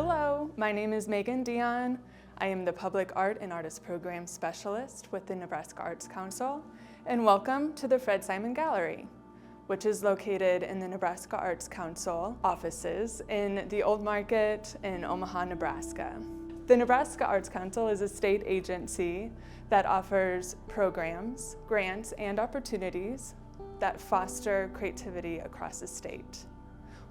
Hello, my name is Megan Dion. I am the Public Art and Artist Program Specialist with the Nebraska Arts Council, and welcome to the Fred Simon Gallery, which is located in the Nebraska Arts Council offices in the Old Market in Omaha, Nebraska. The Nebraska Arts Council is a state agency that offers programs, grants, and opportunities that foster creativity across the state.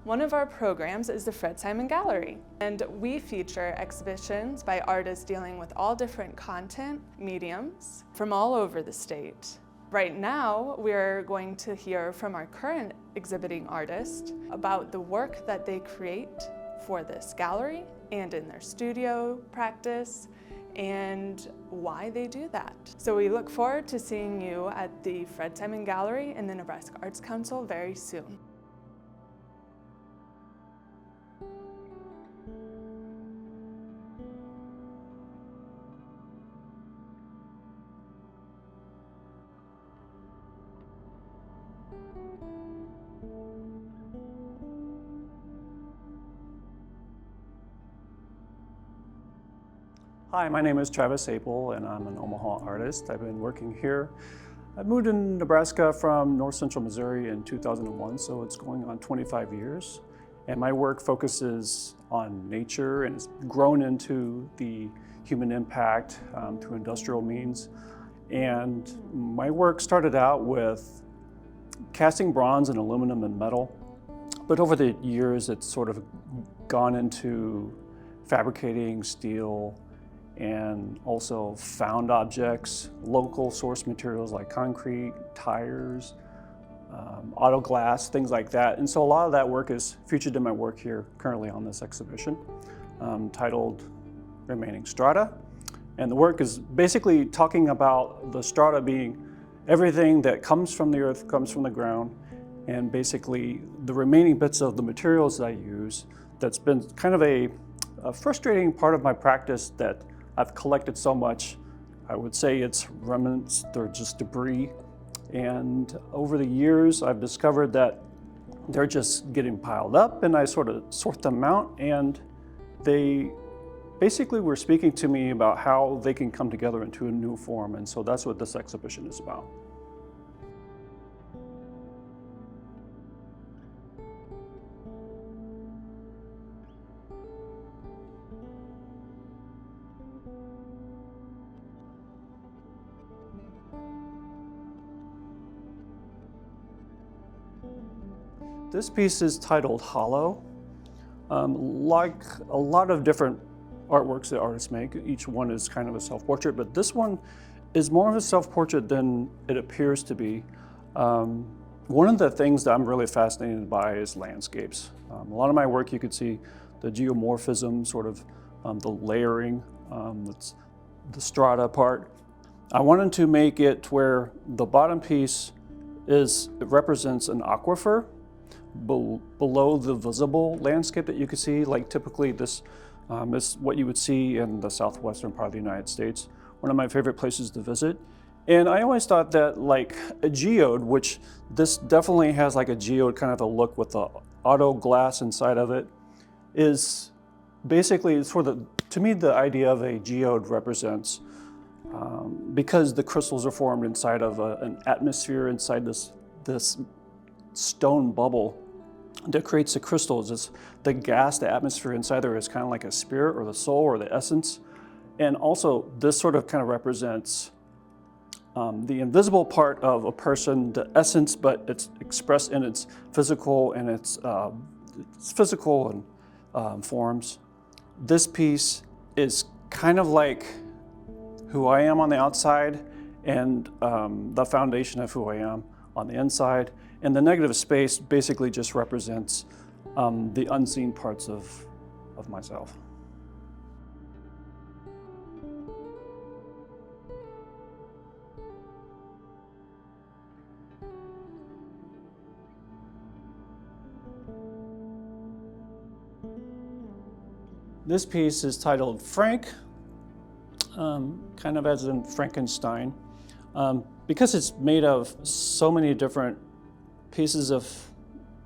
One of our programs is the Fred Simon Gallery, and we feature exhibitions by artists dealing with all different content mediums from all over the state. Right now, we're going to hear from our current exhibiting artist about the work that they create for this gallery and in their studio practice and why they do that. So we look forward to seeing you at the Fred Simon Gallery in the Nebraska Arts Council very soon. Hi, my name is Travis Apel, and I'm an Omaha artist. I've been working here. I moved in Nebraska from north central Missouri in 2001, so it's going on 25 years. And my work focuses on nature, and it's grown into the human impact through industrial means. And my work started out with casting bronze and aluminum and metal, but over the years it's sort of gone into fabricating steel, and also found objects, local source materials like concrete, tires, auto glass, things like that. And so a lot of that work is featured in my work here currently on this exhibition titled Remaining Strata. And the work is basically talking about the strata being everything that comes from the earth, comes from the ground, and basically the remaining bits of the materials that I use. That's been kind of a frustrating part of my practice that I've collected so much. I would say it's remnants, they're just debris. And over the years, I've discovered that they're just getting piled up, and I sort of sort them out, and they basically were speaking to me about how they can come together into a new form. And so that's what this exhibition is about. This piece is titled Hollow. Like a lot of different artworks that artists make, each one is kind of a self-portrait, but this one is more of a self-portrait than it appears to be. One of the things that I'm really fascinated by is landscapes. A lot of my work, you could see the geomorphism, sort of the layering, that's the strata part. I wanted to make it where the bottom piece it represents an aquifer below the visible landscape that you can see. Like typically this is what you would see in the southwestern part of the United States, one of my favorite places to visit. And I always thought that like a geode, which this definitely has like a geode kind of a look with the auto glass inside of it, is basically to me the idea of a geode represents because the crystals are formed inside of an atmosphere inside this stone bubble that creates the crystals. It's the gas, the atmosphere inside there is kind of like a spirit or the soul or the essence. And also this sort of kind of represents the invisible part of a person, the essence, but it's expressed in its physical and its physical and forms. This piece is kind of like who I am on the outside and the foundation of who I am on the inside. And the negative space basically just represents the unseen parts of myself. This piece is titled Frank, kind of as in Frankenstein, because it's made of so many different pieces of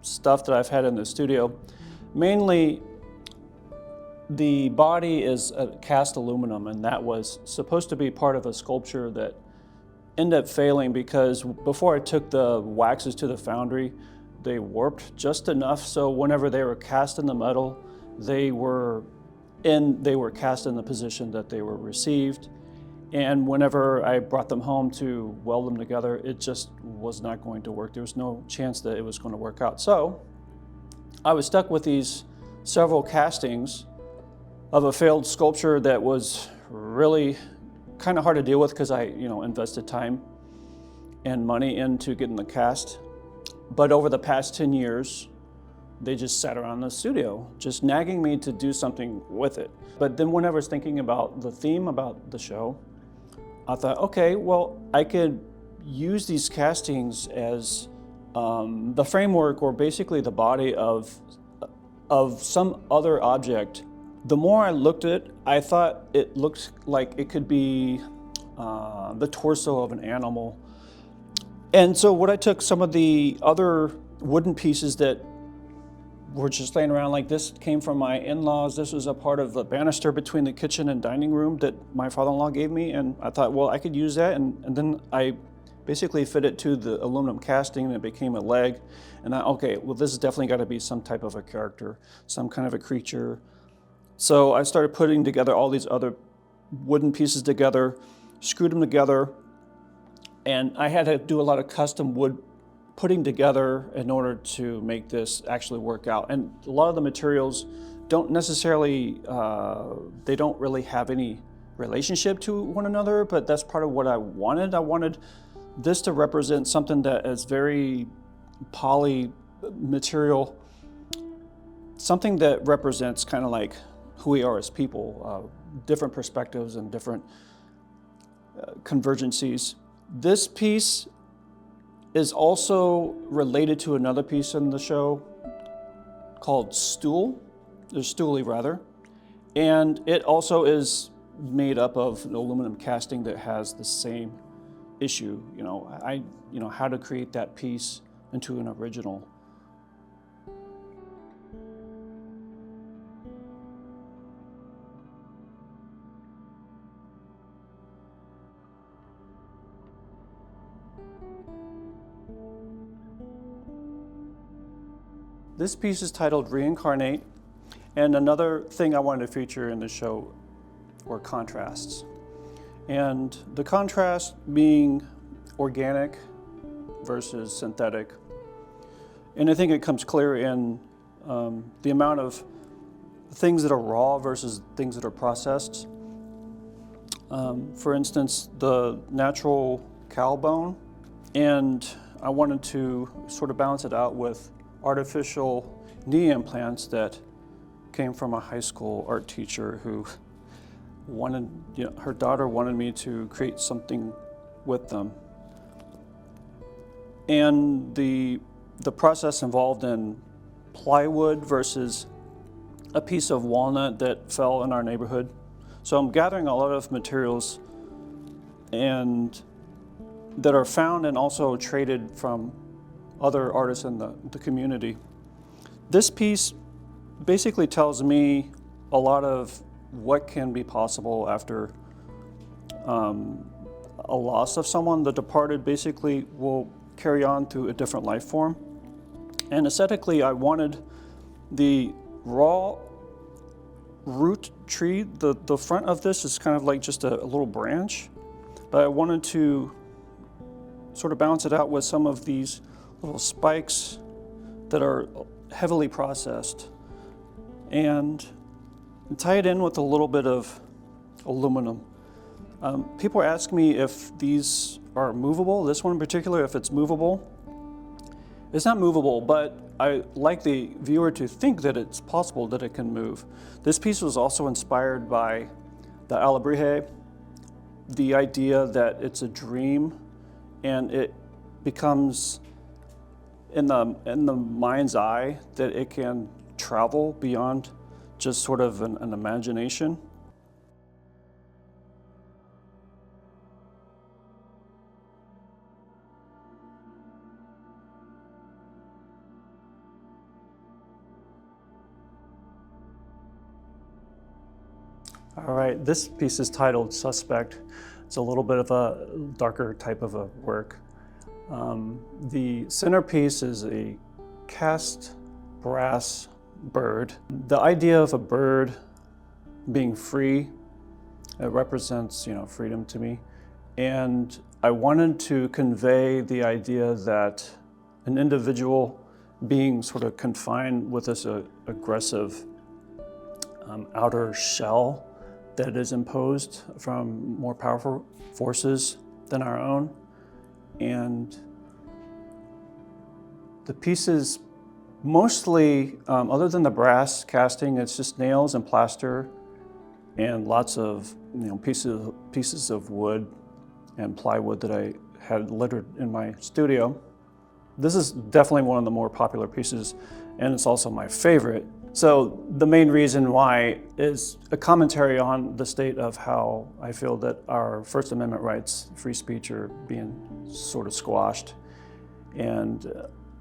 stuff that I've had in the studio. Mainly The body is cast aluminum, and that was supposed to be part of a sculpture that ended up failing because before I took the waxes to the foundry, they warped just enough so whenever they were cast in the metal, they were cast in the position that they were received. And whenever I brought them home to weld them together, it just was not going to work. There was no chance that it was going to work out. So I was stuck with these several castings of a failed sculpture that was really kind of hard to deal with because I, invested time and money into getting the cast. But over the past 10 years, they just sat around the studio, just nagging me to do something with it. But then when I was thinking about the theme about the show, I thought, okay, well, I could use these castings as the framework or basically the body of some other object. The more I looked at it, I thought it looked like it could be the torso of an animal. And so what I took some of the other wooden pieces that were just laying around, like this came from my in-laws. This was a part of the banister between the kitchen and dining room that my father-in-law gave me. And I thought, well, I could use that. And then I basically fit it to the aluminum casting and it became a leg. And okay, well, this has definitely got to be some type of a character, some kind of a creature. So I started putting together all these other wooden pieces together, screwed them together, and I had to do a lot of custom wood putting together in order to make this actually work out. And a lot of the materials don't necessarily, they don't really have any relationship to one another, but that's part of what I wanted. I wanted this to represent something that is very poly material, something that represents kind of like who we are as people, different perspectives and different convergencies. This piece is also related to another piece in the show called Stool, or Stoolie rather, and it also is made up of an aluminum casting that has the same issue. How to create that piece into an original. This piece is titled Reincarnate, and another thing I wanted to feature in the show were contrasts. And the contrast being organic versus synthetic. And I think it comes clear in the amount of things that are raw versus things that are processed. For instance, the natural cow bone, and I wanted to sort of balance it out with artificial knee implants that came from a high school art teacher who wanted, her daughter wanted me to create something with them. And the process involved in plywood versus a piece of walnut that fell in our neighborhood. So I'm gathering a lot of materials and that are found and also traded from other artists in the community. This piece basically tells me a lot of what can be possible after a loss of someone. The departed basically will carry on through a different life form. And aesthetically, I wanted the raw root tree. The front of this is kind of like just a little branch, but I wanted to sort of balance it out with some of these little spikes that are heavily processed and tie it in with a little bit of aluminum. People ask me if these are movable, this one in particular, if it's movable. It's not movable, but I like the viewer to think that it's possible that it can move. This piece was also inspired by the Alebrije, the idea that it's a dream and it becomes in the mind's eye that it can travel beyond just sort of an imagination. All right, this piece is titled Suspect. It's a little bit of a darker type of a work. The centerpiece is a cast brass bird. The idea of a bird being free, it represents, freedom to me. And I wanted to convey the idea that an individual being sort of confined with this aggressive outer shell that is imposed from more powerful forces than our own. And the piece is mostly, other than the brass casting, it's just nails and plaster and lots of pieces of wood and plywood that I had littered in my studio. This is definitely one of the more popular pieces, and it's also my favorite. So the main reason why is a commentary on the state of how I feel that our First Amendment rights, free speech, are being sort of squashed and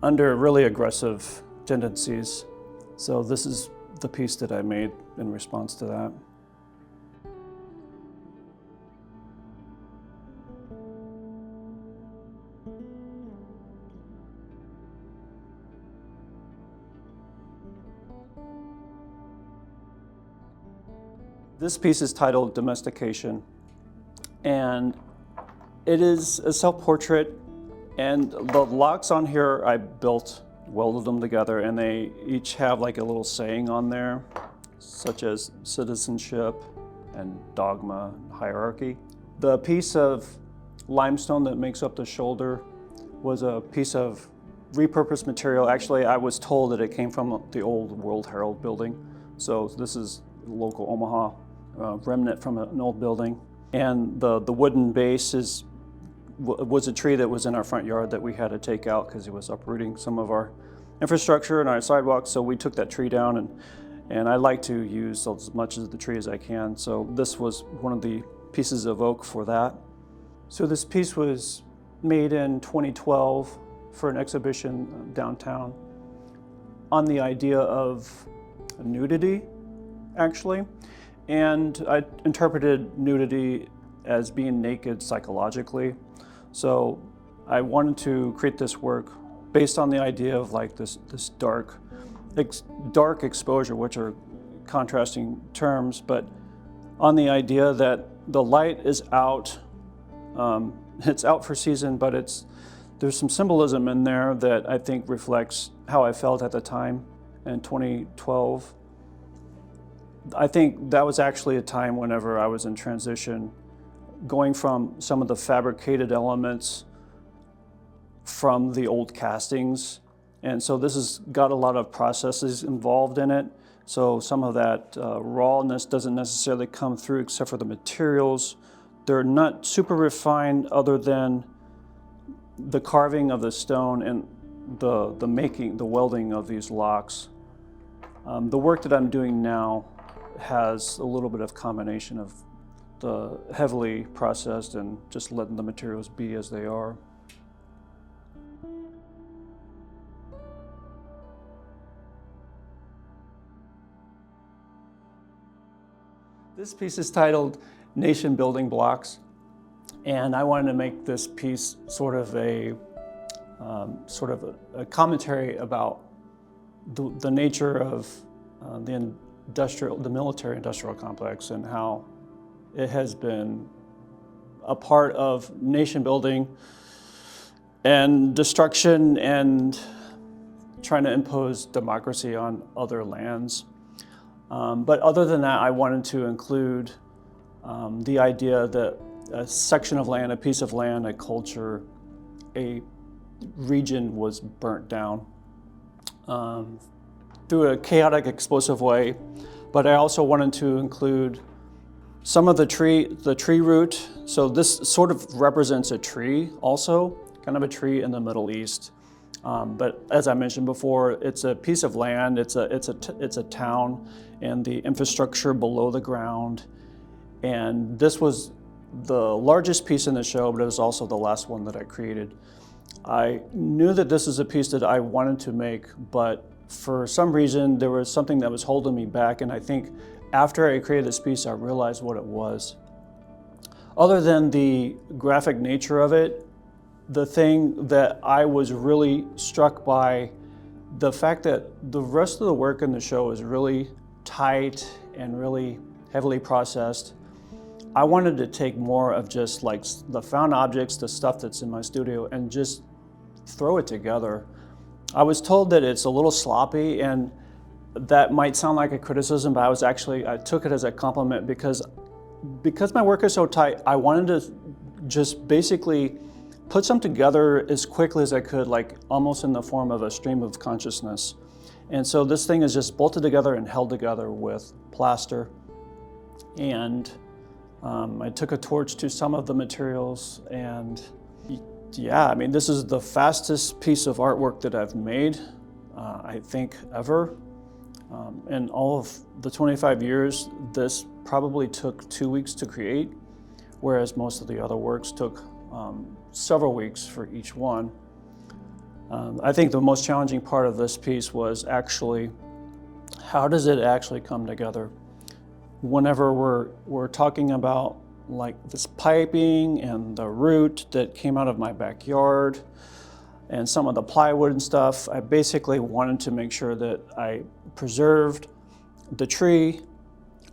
under really aggressive tendencies. So this is the piece that I made in response to that. This piece is titled Domestication, and it is a self-portrait, and the locks on here I welded them together, and they each have like a little saying on there, such as citizenship and dogma and hierarchy. The piece of limestone that makes up the shoulder was a piece of repurposed material. Actually, I was told that it came from the old World Herald building, so this is local Omaha remnant from an old building. And the wooden base was a tree that was in our front yard that we had to take out because it was uprooting some of our infrastructure and our sidewalks. So we took that tree down, and I like to use as much of the tree as I can. So this was one of the pieces of oak for that. So this piece was made in 2012 for an exhibition downtown on the idea of nudity, actually. And I interpreted nudity as being naked psychologically. So I wanted to create this work based on the idea of like this dark exposure, which are contrasting terms, but on the idea that the light is out, it's out for season, but there's some symbolism in there that I think reflects how I felt at the time in 2012. I think that was actually a time whenever I was in transition, going from some of the fabricated elements from the old castings. And so this has got a lot of processes involved in it. So some of that rawness doesn't necessarily come through except for the materials. They're not super refined other than the carving of the stone and the welding of these locks. The work that I'm doing now has a little bit of combination of the heavily processed and just letting the materials be as they are. This piece is titled Nation Building Blocks, and I wanted to make this piece sort of a commentary about the nature of the military industrial complex and how it has been a part of nation building and destruction and trying to impose democracy on other lands. But other than that, I wanted to include the idea that a section of land, a piece of land, a culture, a region was burnt down through a chaotic, explosive way. But I also wanted to include some of the tree root. So this sort of represents a tree also, kind of a tree in the Middle East. But as I mentioned before, it's a piece of land, it's a town, and the infrastructure below the ground. And this was the largest piece in the show, but it was also the last one that I created. I knew that this is a piece that I wanted to make, but for some reason there was something that was holding me back, and I think after I created this piece, I realized what it was. Other than the graphic nature of it, the thing that I was really struck by, the fact that the rest of the work in the show is really tight and really heavily processed. I wanted to take more of just like the found objects, the stuff that's in my studio, and just throw it together. I was told that it's a little sloppy, and that might sound like a criticism, but I took it as a compliment because my work is so tight. I wanted to just basically put something together as quickly as I could, like almost in the form of a stream of consciousness. And so this thing is just bolted together and held together with plaster. And I took a torch to some of the materials, and yeah, I mean, this is the fastest piece of artwork that I've made, I think, ever. In all of the 25 years, this probably took 2 weeks to create, whereas most of the other works took several weeks for each one. I think the most challenging part of this piece was actually, how does it actually come together? Whenever we're talking about like this piping and the root that came out of my backyard and some of the plywood and stuff, I basically wanted to make sure that I preserved the tree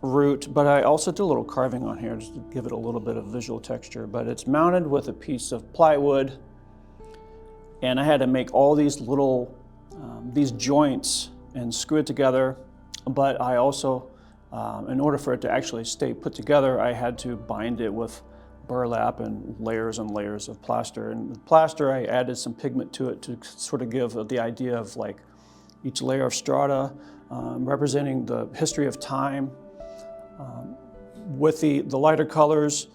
root, but I also did a little carving on here just to give it a little bit of visual texture. But it's mounted with a piece of plywood, and I had to make all these little these joints and screw it together. But I also, in order for it to actually stay put together, I had to bind it with burlap and layers of plaster. And with plaster, I added some pigment to it to sort of give the idea of like each layer of strata representing the history of time. With the lighter colors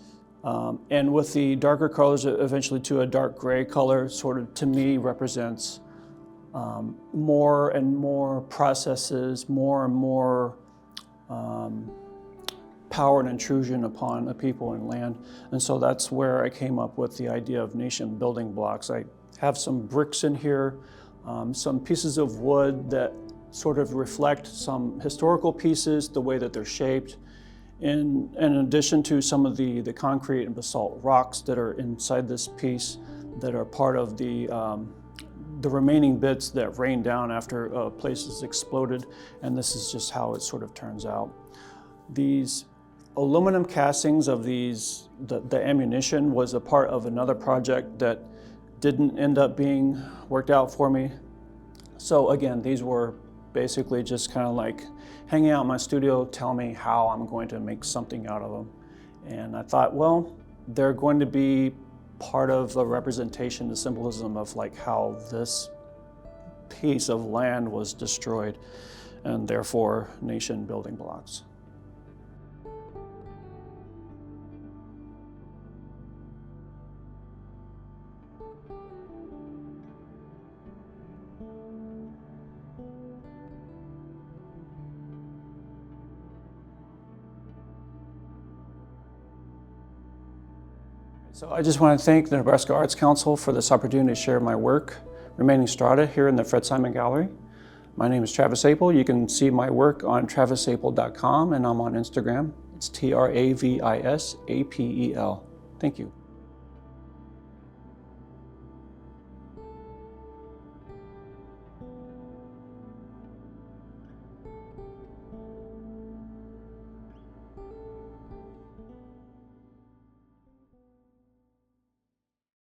and with the darker colors, eventually to a dark gray color, sort of to me represents more and more processes, more and more power and intrusion upon a people and land. And so that's where I came up with the idea of nation building blocks. I have some bricks in here, some pieces of wood that sort of reflect some historical pieces, the way that they're shaped, in addition to some of the concrete and basalt rocks that are inside this piece that are part of the remaining bits that rain down after a place is exploded. And this is just how it sort of turns out. These aluminum castings of the ammunition was a part of another project that didn't end up being worked out for me. So again, these were basically just kind of like hanging out in my studio, telling me how I'm going to make something out of them. And I thought, well, they're going to be part of a representation, the symbolism of like how this piece of land was destroyed, and therefore nation building blocks. So I just want to thank the Nebraska Arts Council for this opportunity to share my work, Remaining Strata, here in the Fred Simon Gallery. My name is Travis Apel. You can see my work on travisapel.com, and I'm on Instagram. It's TravisApel. Thank you.